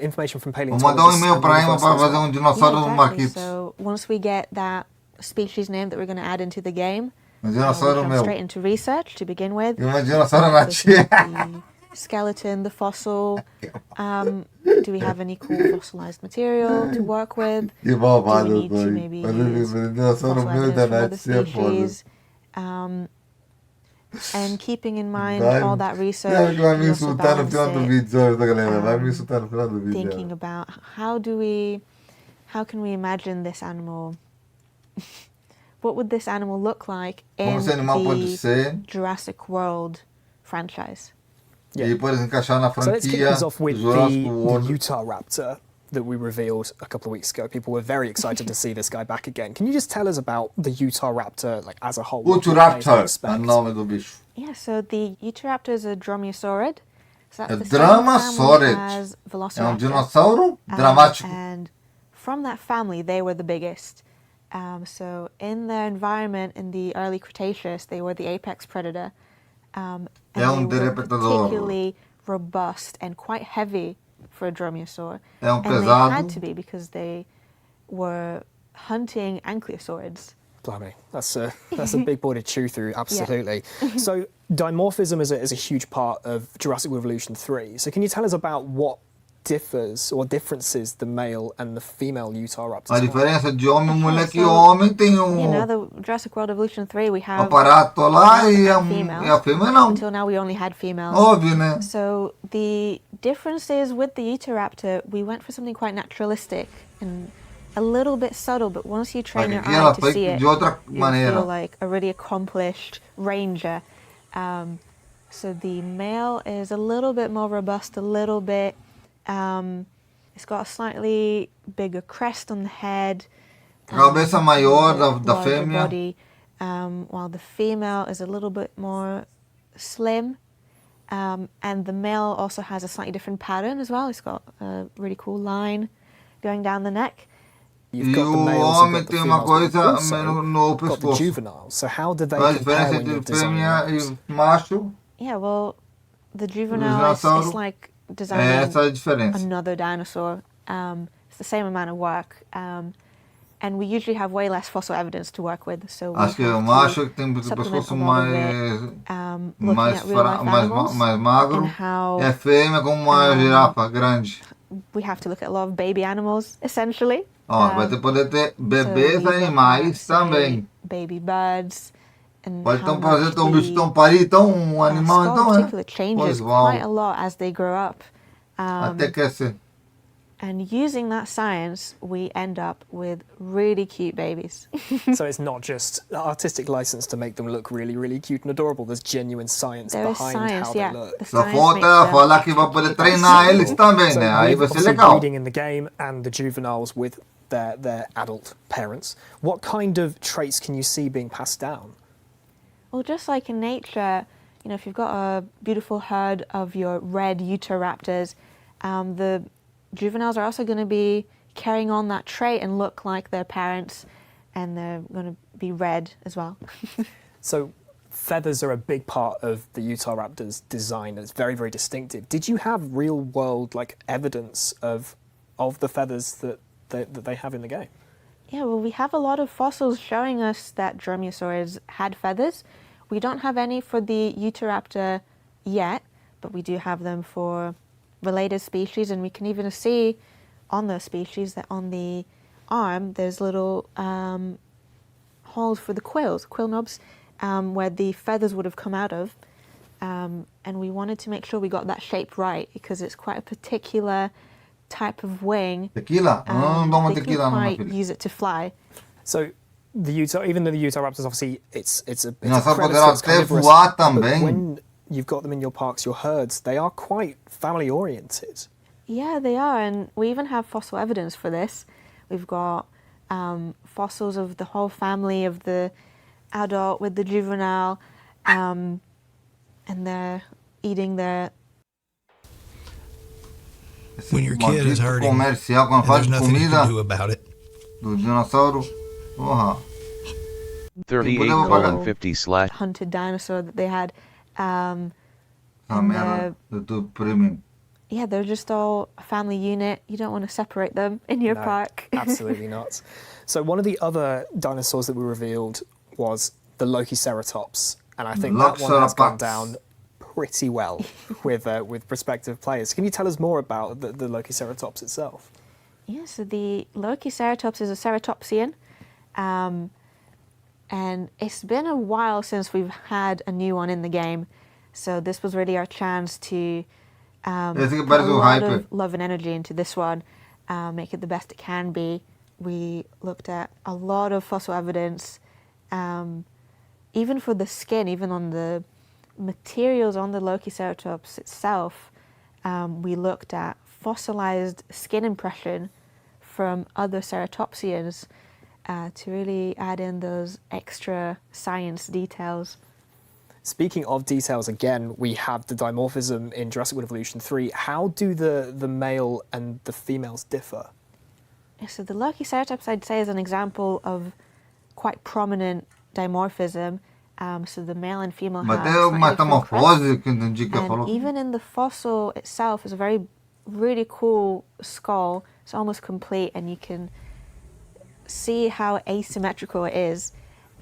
information from Vou paleontologists. mandar um e-mail and para Emma university para as well. fazer um dinossauro Yeah, no exactly. Marquitos. So once we get that species name that we're going to add into the game, Um we dinossauro come meu. straight into research to begin with. E uma dinossauro na So think tia. of the skeleton, the fossil. Do we have any cool fossilized material to work with? Que Do malvado we eu need tô to aí. maybe Mas use o dinossauro fossil meu da evidence from other Nath é foda. species? And keeping in mind Vai, all that research, vai me we also insultar no balance final do it, vídeo, sorry, tá, galera? Vai me insultar no final do vídeo. thinking about how can we imagine this animal? What would this animal look like Como in esse animal pode the ser? Jurassic World franchise? E depois encaixar na So let's kick franquia things off with Jurassic the World. Utah Raptor that we revealed a couple of weeks ago. People were very excited to see this guy back again. Can you just tell us about the Utah Raptor, like as a whole? Uturaptor é o nome do bicho. Yeah, so the Utahraptor is a dromaeosaurid. So É that's the same family as Dramasaurid. É Velociraptor. dinossauro dramático. And from that family, they were the biggest. So in their environment in the early Cretaceous, they were the apex predator. And they were particularly robust and quite heavy for a dromaeosaur. And they had to be because they were hunting ankylosaurids. Blimey, that's a big boy to chew through, absolutely. So dimorphism is a huge part of Jurassic Evolution 3. So can you tell us about what differences the male and the female Utahraptors? A diferença de homem e mulher que homem tem You know, the Jurassic World Evolution 3, we have aparato lá e a fêmea não. Until now, we only had females. Óbvio, né? So the differences with the Utahraptor, we went for something quite naturalistic and a little bit subtle, but once you train your eye to see it, you feel like a really accomplished ranger. So the male is a little bit more robust, a little bit. It's got a slightly bigger crest on the head. Cabeça maior da fêmea. Body, while the female is a little bit more slim. And the male also has a slightly different pattern as well. It's got a really cool line going down the neck. You've got the males, you've got the females, but also got the juveniles. So how do they compare when you're designing those? Yeah, well, the juvenile is like designing another dinosaur. It's the same amount of work. And we usually have way less fossil evidence to work with. So we acho que o macho que tem o pescoço mais magro e a fêmea como uma girafa grande. We have to look at a lot of baby animals, essentially. Vai poder ter bebês animais também. Baby birds. Pode então, por exemplo, um bicho tão parido, um animal, então, né? Changes quite a lot as they grow up. Até crescer. And using that science, we end up with really cute babies. So it's not just artistic license to make them look really, really cute and adorable. There's genuine science behind how they look. Só falta falar que vai poder treinar eles também, né? Aí vai ser legal. Breeding in the game and the juveniles with their adult parents. What kind of traits can you see being passed down? Well, just like in nature, you know, if you've got a beautiful herd of your red Utahraptors, the juveniles are also going to be carrying on that trait and look like their parents, and they're going to be red as well. So feathers are a big part of the Utahraptor's design. It's very, very distinctive. Did you have real-world evidence of the feathers that they have in the game? Yeah, well, we have a lot of fossils showing us that dromaeosaurs had feathers. We don't have any for the Utahraptor yet, but we do have them for related species, and we can even see on those species that on the arm there's little holes for the quills, quill knobs, where the feathers would have come out of. And we wanted to make sure we got that shape right because it's quite a particular type of wing. Tequila? They can quite use it to fly. So even though the Utahraptors, obviously, it's a bit of predator, but when you've got them in your parks, your herds, they are quite family oriented. Yeah, they are, and we even have fossil evidence for this. We've got fossils of the whole family of the adult with the juvenile, and they're eating their. When your kid is hurting, and there's nothing you can do about it. Do dinossauro, 38:50/ hunted dinosaur that they had. Yeah, they're just all a family unit. You don't want to separate them in your park. Absolutely not. So one of the other dinosaurs that we revealed was the Lokiceratops, and I think that one has gone down pretty well with prospective players. Can you tell us more about the Lokiceratops itself? Yeah, so the Lokiceratops is a ceratopsian, and it's been a while since we've had a new one in the game, so this was really our chance to put a lot of love and energy into this one, make it the best it can be. We looked at a lot of fossil evidence, even for the skin, even on the materials on the Lokiceratops itself, we looked at fossilized skin impression from other ceratopsians to really add in those extra science details. Speaking of details, again, we have the dimorphism in Jurassic World Evolution 3. How do the male and the females differ? Yeah, so the Lokiceratops, I'd say, is an example of quite prominent dimorphism. So the male and female have and even in the fossil itself is a really cool skull. It's almost complete, and you can see how asymmetrical it is.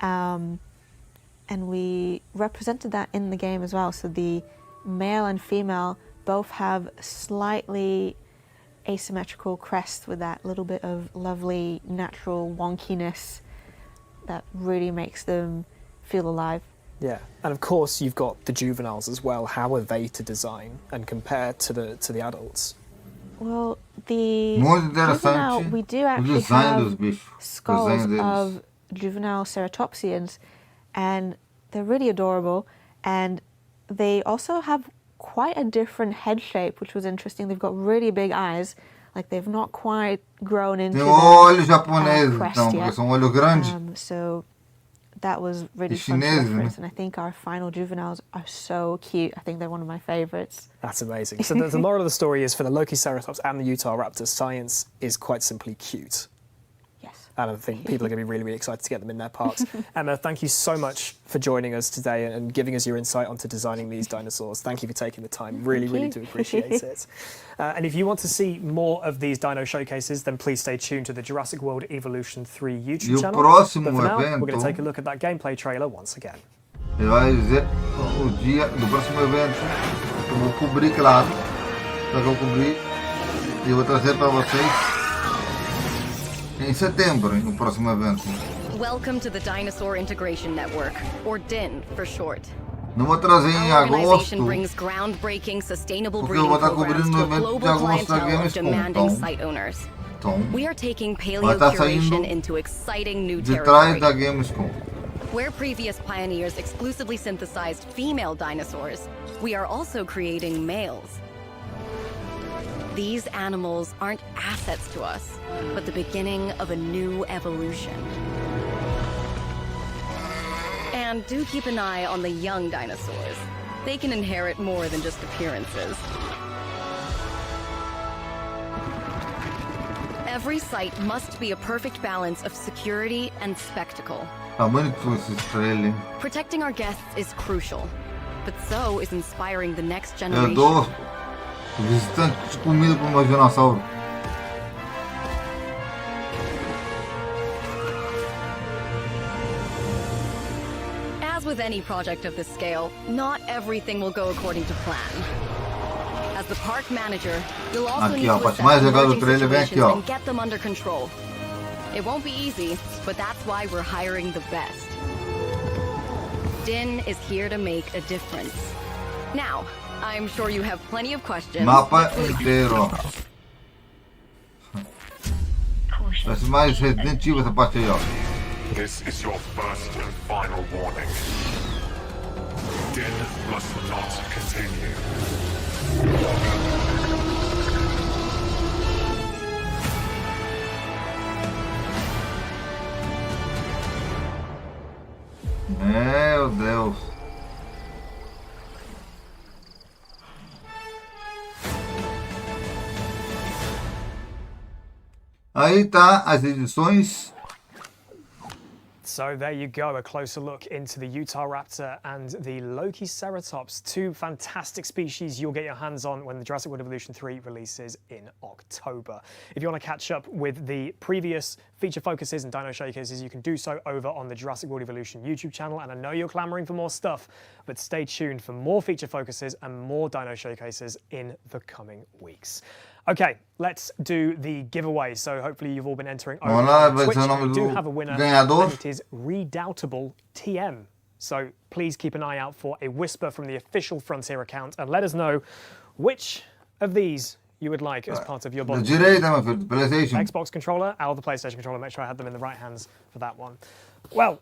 And we represented that in the game as well. So the male and female both have slightly asymmetrical crests with that little bit of lovely natural wonkiness that really makes them feel alive. Yeah, and of course you've got the juveniles as well. How are they to design and compare to the adults? Well, the juvenile, we do actually have skulls of juvenile ceratopsians, and they're really adorable, and they also have quite a different head shape, which was interesting. They've got really big eyes, like they've not quite grown into the crest yet. So that was really fun to reference, and I think our final juveniles are so cute. I think they're one of my favorites. That's amazing. So the moral of the story is, for the Lokiceratops and the Utahraptor, science is quite simply cute. Yes. And I think people are going to be really, really excited to get them in their parks. Emma, thank you so much for joining us today and giving us your insight onto designing these dinosaurs. Thank you for taking the time. Really, really do appreciate it. And if you want to see more of these dino showcases, then please stay tuned to the Jurassic World Evolution 3 YouTube channel. But for now, we're going to take a look at that gameplay trailer once again. Vai dizer o dia do próximo evento. Eu vou cobrir, claro. Eu vou cobrir e eu vou trazer para vocês em setembro, no próximo evento. Welcome to the Dinosaur Integration Network, or DIN for short. Não vou trazer em agosto, brings groundbreaking sustainable porque eu vou estar cobrindo no evento de agosto da Gamescom. Então, we are taking vai estar saindo into exciting new de trás da Gamescom. Where previous pioneers exclusively synthesized female dinosaurs, we are also creating males. These animals aren't assets to us, but the beginning of a new evolution. And do keep an eye on the young dinosaurs. They can inherit more than just appearances. Every site must be a perfect balance of security and spectacle. Protecting our guests is crucial, but so is inspiring the next generation. Eu dou visitante de comida para uma dinossauro. As with any project of this scale, not everything will go according to plan. As the park manager, you'll also need to assess emerging situations and get them under control. It won't be easy, but that's why we're hiring the best. DIN is here to make a difference. Now, I'm sure you have plenty of questions. Mapa inteiro. Parece mais Resident Evil essa parte aí, ó. This is your first and final warning. DIN must not continue. Meu Deus. Aí tá as edições. So there you go, a closer look into the Utahraptor and the Lokiceratops, two fantastic species you'll get your hands on when the Jurassic World Evolution 3 releases in October. If you want to catch up with the previous feature focuses and dino showcases, you can do so over on the Jurassic World Evolution YouTube channel. And I know you're clamoring for more stuff, but stay tuned for more feature focuses and more dino showcases in the coming weeks. Okay, let's do the giveaway. So hopefully you've all been entering over on Twitch. We do have a winner, and it is Redoubtable TM. So please keep an eye out for a whisper from the official Frontier account and let us know which of these you would like as part of your bond. Xbox controller, or the PlayStation controller. Make sure I had them in the right hands for that one. Well,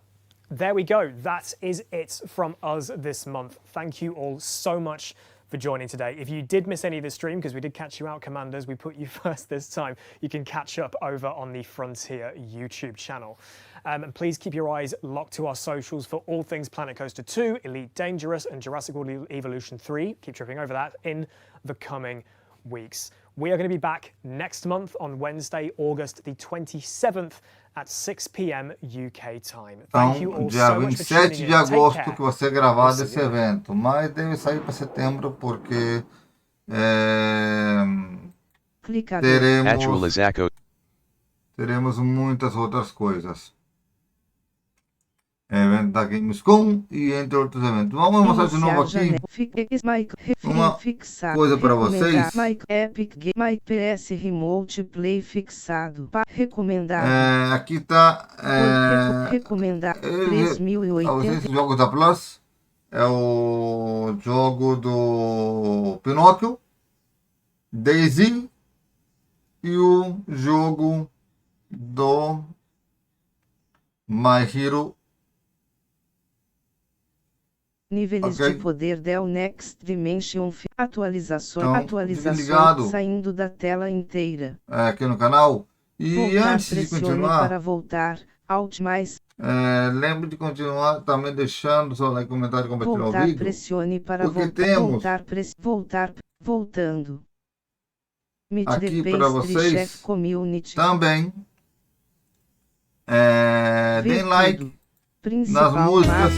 there we go. That is it from us this month. Thank you all so much for joining today. If you did miss any of the stream, because we did catch you out, Commanders, we put you first this time, you can catch up over on the Frontier YouTube channel. And please keep your eyes locked to our socials for all things Planet Coaster 2, Elite Dangerous, and Jurassic World Evolution 3. Keep tripping over that in the coming weeks. We are going to be back next month on Wednesday, August the 27th at 6 p.m. UK time. Thank you all dia so much for 27 tuning in. de agosto Take care. que vai ser gravado esse evento, mas deve sair para setembro porque teremos muitas outras coisas. Evento da Gamescom e entre outros eventos. Vamos mostrar de novo aqui uma coisa para vocês. Epic Game PS Remote Play fixado. Recomendado. Aqui está recomendado 3080. Esses jogos da Plus é o jogo do Pinóquio, Daisy e o jogo do My Hero. Níveis de poder Del Next Dimension. Atualizações. Então, Atualizações saindo da tela inteira. Aqui no canal. E Voltar, antes de continuar, para voltar. Alt mais. Lembre de continuar também deixando seu like, comentário e compartilhar Voltar, o vídeo. pressione para porque voltar. temos Voltando. Meet aqui the para Pastry vocês Chef Community. também deem like nas músicas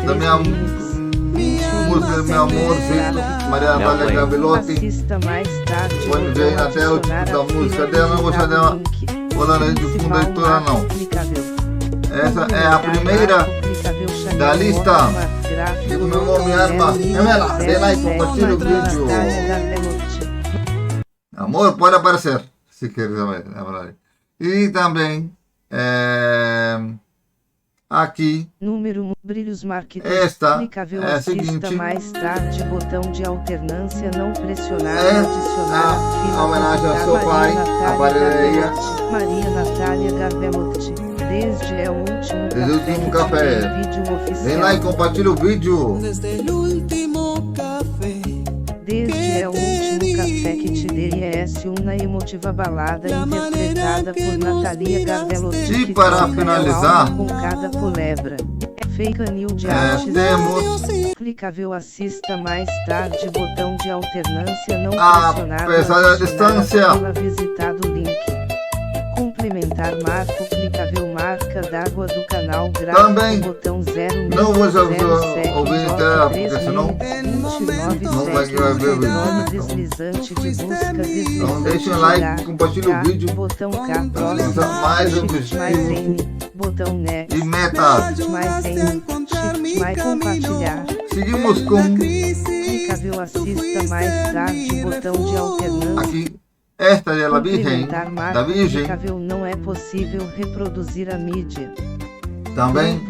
da minha música do meu amorzinho, Maria Natália Gabilotti. Pode ver aí na tela da música dela, não vou deixar dela rolando aí de fundo da editora não. Essa é a primeira da lista. Digo meu nome, arma. Remela, dê like, compartilhe o vídeo. Amor, pode aparecer, se quiser, na verdade. E também aqui, número brilhos marketing. Esta clicável, é a assista seguinte. mais tarde, botão de alternância não pressionar, É adicionar a fila, homenagem ao convidar seu pai, Maria a Valeria. Maria Natália Garbelotti. Desde é o último Desde o último café. tem vídeo oficial. Vem lá e compartilha o vídeo. Desde é o último café que te dei uma emotiva balada interpretada por Natalia Garbelotti. E para finalizar, com cada culebra. Fake New de artes. temos Clicável, assista mais tarde, botão de alternância não pressionado. apesar da distância. Visitado o link. Complementar marco, clicável marca d'água do canal gráfico, Também botão 0 não vou ouvir inteira, porque senão não vai ver o vídeo. Deslizante de busca, Então deixem o like, compartilhe o vídeo. Botão K, Próximo, mais objetivos botão next, e metas. mais N, shift mais compartilhar. Seguimos com Clicável, assista mais tarde, botão de alternância. aqui. Esta é a Virgem, da Virgem. Clicável, não é possível reproduzir a mídia. Também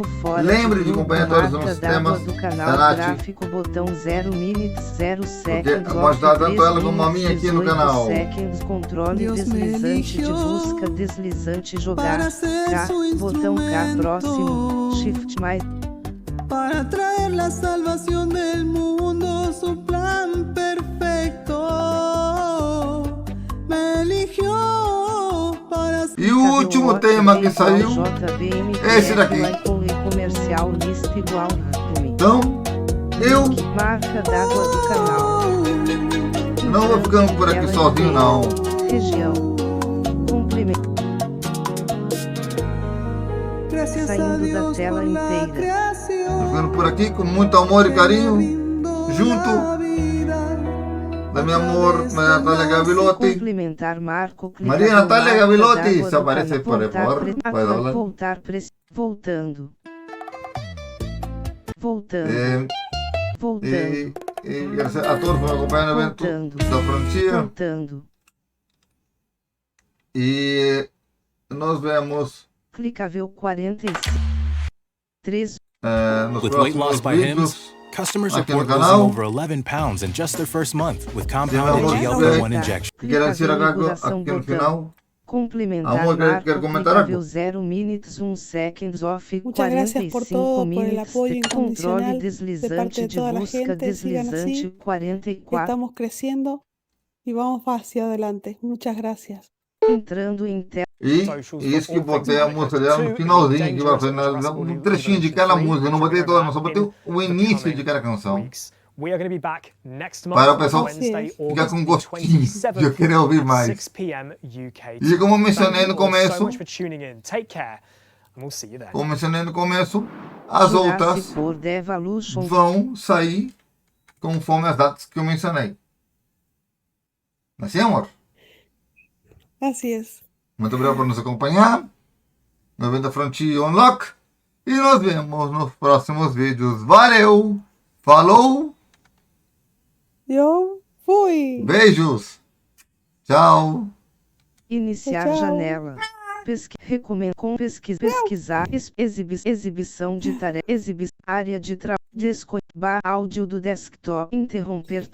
lembre de acompanhar todos os marca nossos d'água temas do da canal Nath, gráfico, botão 0 minutes 0 porque seconds, eu gosto de dar tanto ela como a minha aqui no canal. seconds, controle deslizante de busca, deslizante jogar, K, botão K, próximo, shift mais. Para traer la salvación del mundo, su plan perfecto me eligió para E o último tema que saiu é esse daqui. Comercial lista igual. Então, eu marca d'água do canal. não vou ficando por aqui sozinho não. Região. Complemento. Saindo da tela inteira. Tô ficando por aqui com muito amor e carinho, junto da minha amor, Maria Natália Gabilotti. Complementar marco. Maria Natália Gabilotti, se aparece aí por favor, pode falar. Voltando. E graças a todos por acompanhar o evento da Frontier. Voltando. E nos vemos Clicável 43. nos With weight loss próximos by Hims, vídeos customers aqui no report losing canal. over 11 pounds in just their first month with compounded GLP-1 injection. Quero dizer aqui no final Complementar Amor, marco quer comentar clicável algo? 0 minutes 1 seconds off Muchas gracias por 45 todo, por el minutes apoyo controle incondicional de parte deslizante de de toda la busca gente. Sigan deslizante así, 44 estamos creciendo y vamos hacia adelante. Muchas gracias. entrando em tela. E isso que botei a música dela no finalzinho, que vai finalizar um trechinho de cada música. Eu não botei toda, não, só botei o início de cada canção. We are going to be back next Para o month, pessoal Wednesday, ficar com August gostinho de 27th eu querer ouvir at mais. 6 p.m. UK E como eu mencionei Thank no you all so começo, much for tuning in. Take care, and we'll see you then. como mencionei no começo, as outras vão sair conforme as datas que eu mencionei. Assim, amor? Así es. Muito obrigado por nos acompanhar. 90 Frontier Unlock. E nos vemos nos próximos vídeos. Valeu! Falou! Eu fui! Beijos! Tchau! Iniciar Tchau. janela. Pesquisar. Exibição de tarefa. Área de trabalho. Áudio do desktop. Interromper